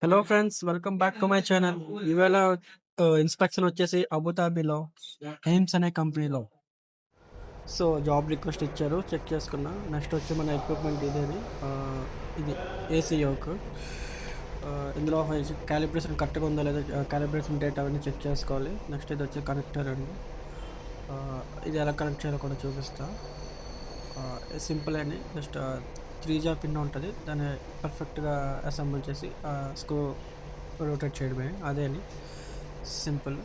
Hello friends, welcome back to my channel. ఇవాళ inspection వచ్చేసి అబుదాబిలో AIIMS అనే కంపెనీలో. సో జాబ్ రిక్వెస్ట్ ఇచ్చారు, చెక్ చేసుకున్నా. నెక్స్ట్ వచ్చి మన ఎక్విప్మెంట్ ఇదేని ఇది ఏసీ యోక్. ఇందులో క్యాలిబ్రేషన్ కరెక్ట్గా ఉందా లేదా, క్యాలిబ్రేషన్ డేట్ అవన్నీ చెక్ చేసుకోవాలి. నెక్స్ట్ ఇది వచ్చి కనెక్టర్ అండి. ఇది ఎలా కనెక్ట్ చేయాలో కూడా చూపిస్తా. సింపుల్ అని జస్ట్ 3 జార్ పిన్ ఉంటుంది, దాన్ని పర్ఫెక్ట్గా అసెంబుల్ చేసి స్క్రూ రొటేట్ చేయడమే, అదే అని సింపుల్.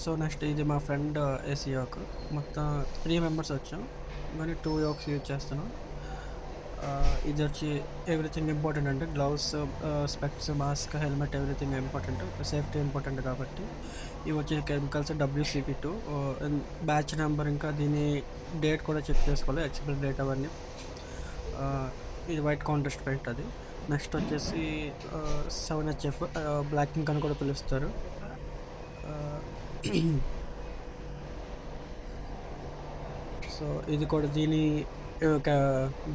సో నెక్స్ట్ ఇది మా ఫ్రెండ్ ఏసీ యోక్. మొత్తం 3 మెంబర్స్ వచ్చాం, మరి 2 యోక్స్ యూజ్ చేస్తున్నాం. ఇది వచ్చి ఎవ్రీథింగ్ ఇంపార్టెంట్ అంటే gloves, specs, mask, helmet, everything important, safety important కాబట్టి. ఇవి వచ్చే కెమికల్స్ WCP2, బ్యాచ్ నెంబర్, ఇంకా దీని డేట్ కూడా చెక్ చేసుకోవాలి, ఎక్స్పైరీ డేట్ అవన్నీ. ఇది వైట్ కాంట్రాస్ట్ పెయింట్ అది. నెక్స్ట్ వచ్చేసి 7HF బ్లాక్ ఇంక్ అని కూడా పిలుస్తారు. సో ఇది కూడా దీని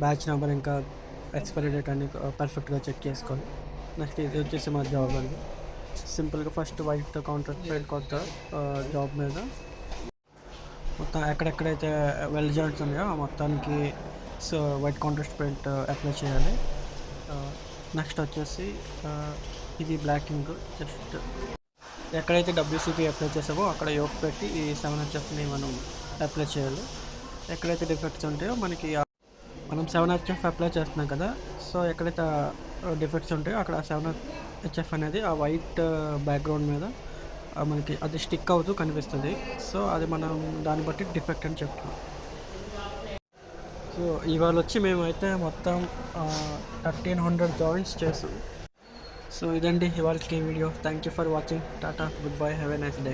బ్యాచ్ నెంబర్ ఇంకా ఎక్స్పైరీ డేట్ అన్ని పర్ఫెక్ట్గా చెక్ చేసుకోవాలి. నెక్స్ట్ ఇది వచ్చేసి మా జాబ్ అండి. సింపుల్గా ఫస్ట్ వైట్ కాంట్రాక్ట్ పెయింట్ కొత్త జాబ్ మీద మొత్తం ఎక్కడెక్కడైతే వెల్ జాయింట్స్ ఉన్నాయో ఆ మొత్తానికి so white contrast paint apply చేయాలి. నెక్స్ట్ వచ్చేసి ఇది బ్లాక్ ఇంక్. జస్ట్ ఎక్కడైతే WCP అప్లై చేసామో అక్కడ యోక్ పెట్టి ఈ 7HFని మనం అప్లై చేయాలి. ఎక్కడైతే డిఫెక్ట్స్ ఉంటాయో మనం 7HF అప్లై చేస్తున్నాం కదా, సో ఎక్కడైతే డిఫెక్ట్స్ ఉంటాయో అక్కడ 7HF అనేది ఆ వైట్ బ్యాక్గ్రౌండ్ మీద మనకి అది స్టిక్ అవుతూ కనిపిస్తుంది. సో అది మనం దాన్ని బట్టి డిఫెక్ట్ అని చెప్తాం. సో ఇవాళ వచ్చి మేమైతే మొత్తం 1300 జాయింట్స్ చేస్తాం. సో ఇదండి ఇవాళకి video. Thank you for watching. Tata, good bye, have a nice day.